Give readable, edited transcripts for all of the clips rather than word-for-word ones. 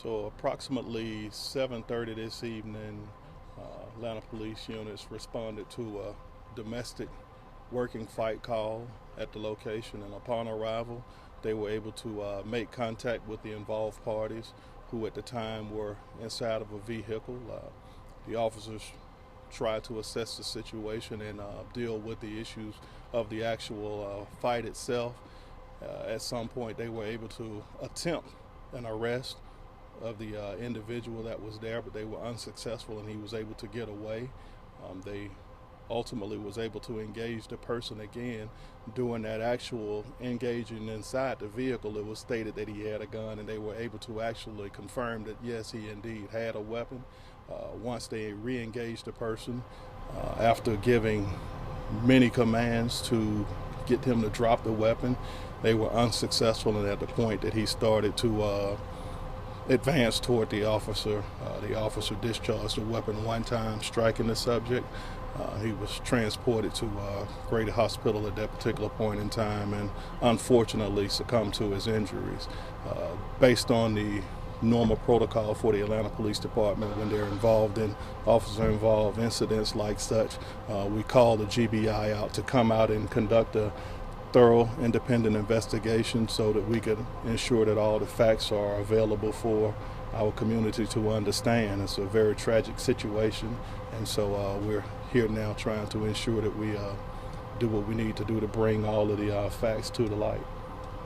So approximately 7:30 this evening, Atlanta police units responded to a domestic working fight call at the location, and upon arrival, they were able to make contact with the involved parties, who at the time were inside of a vehicle. The officers tried to assess the situation and deal with the issues of the actual fight itself. At some point, they were able to attempt an arrest of the individual that was there, but they were unsuccessful, and he was able to get away. They ultimately was able to engage the person again. During that actual engaging inside the vehicle, it was stated that he had a gun, and they were able to actually confirm that yes, he indeed had a weapon. Once they re-engaged the person, after giving many commands to get him to drop the weapon, they were unsuccessful, and at the point that he started to advanced toward the officer. The officer discharged the weapon one time, striking the subject. He was transported to Grady Hospital at that particular point in time and unfortunately succumbed to his injuries. Based on the normal protocol for the Atlanta Police Department, when they're involved in officer-involved incidents like such, we call the GBI out to come out and conduct a thorough independent investigation so that we could ensure that all the facts are available for our community to understand. It's a very tragic situation, and so we're here now trying to ensure that we do what we need to do to bring all of the facts to the light.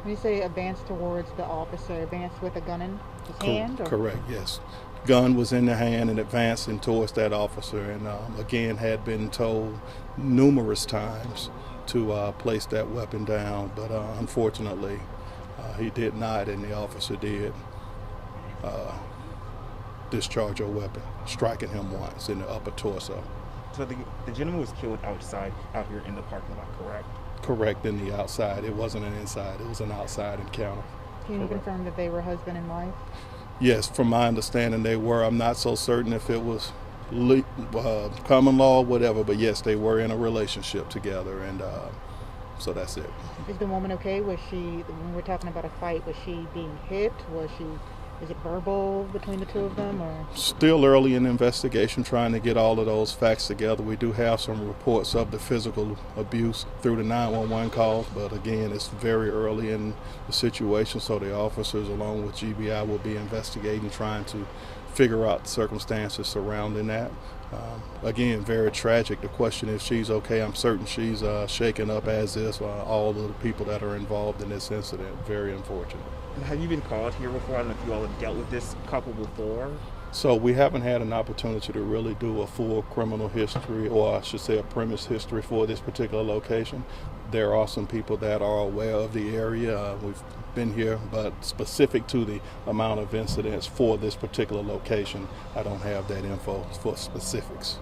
When you say advance towards the officer, advance with a gun in his hand? Or? Correct, yes. Gun was in the hand and advancing towards that officer, and again had been told numerous times to place that weapon down, but unfortunately he did not, and the officer did discharge a weapon, striking him once in the upper torso. So the gentleman was killed outside, out here in the parking lot, correct? Correct, in the outside. It wasn't an inside, it was an outside encounter. Can you confirm that they were husband and wife? Yes, from my understanding they were. I'm not so certain if it was common law or whatever, but yes, they were in a relationship together, and so that's it. Is the woman okay? Was she, when we're talking about a fight, was she being hit? Is it verbal between the two of them? Or? Still early in the investigation, trying to get all of those facts together. We do have some reports of the physical abuse through the 911 calls, but again, it's very early in the situation, so the officers along with GBI will be investigating, trying to figure out the circumstances surrounding that. Again, very tragic. The question is, she's okay. I'm certain she's shaken up, as is all of the people that are involved in this incident. Very unfortunate. Have you been called here before? I don't know if you all have dealt with this couple before. So we haven't had an opportunity to really do a full criminal history, or I should say a premise history for this particular location. There are some people that are aware of the area. We've been here, but specific to the amount of incidents for this particular location, I don't have that info for specifics.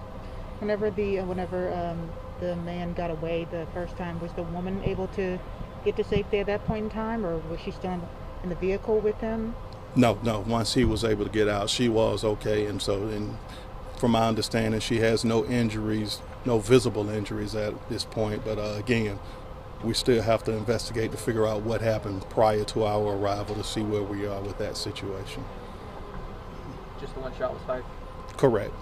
Whenever the man got away the first time, was the woman able to get to safety at that point in time, or was she still in the vehicle with him? No. Once he was able to get out, she was okay, and from my understanding, she has no injuries, no visible injuries at this point. But again, we still have to investigate to figure out what happened prior to our arrival to see where we are with that situation. Just the one shot was fired? Correct.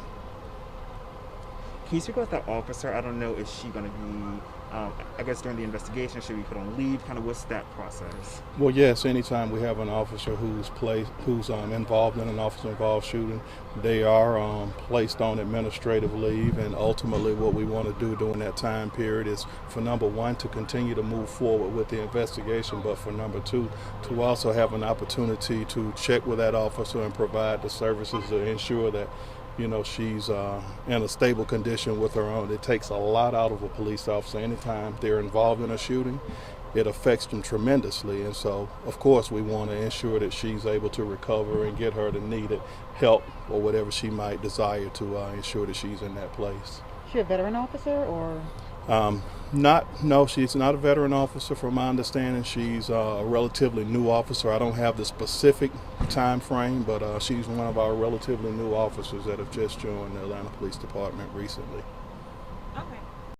Can you speak about that officer? I don't know, is she going to be, I guess during the investigation, should we put on leave? Kind of what's that process? Well, yes, anytime we have an officer who's involved in an officer-involved shooting, they are placed on administrative leave, and ultimately what we want to do during that time period is, for number one, to continue to move forward with the investigation, but for number two, to also have an opportunity to check with that officer and provide the services to ensure that she's in a stable condition with her own. It takes a lot out of a police officer. Anytime they're involved in a shooting, it affects them tremendously. And so, of course, we want to ensure that she's able to recover and get her the needed help or whatever she might desire to ensure that she's in that place. Is she a veteran officer or? No, she's not a veteran officer. From my understanding, she's a relatively new officer. I don't have the specific time frame, but she's one of our relatively new officers that have just joined the Atlanta Police Department recently.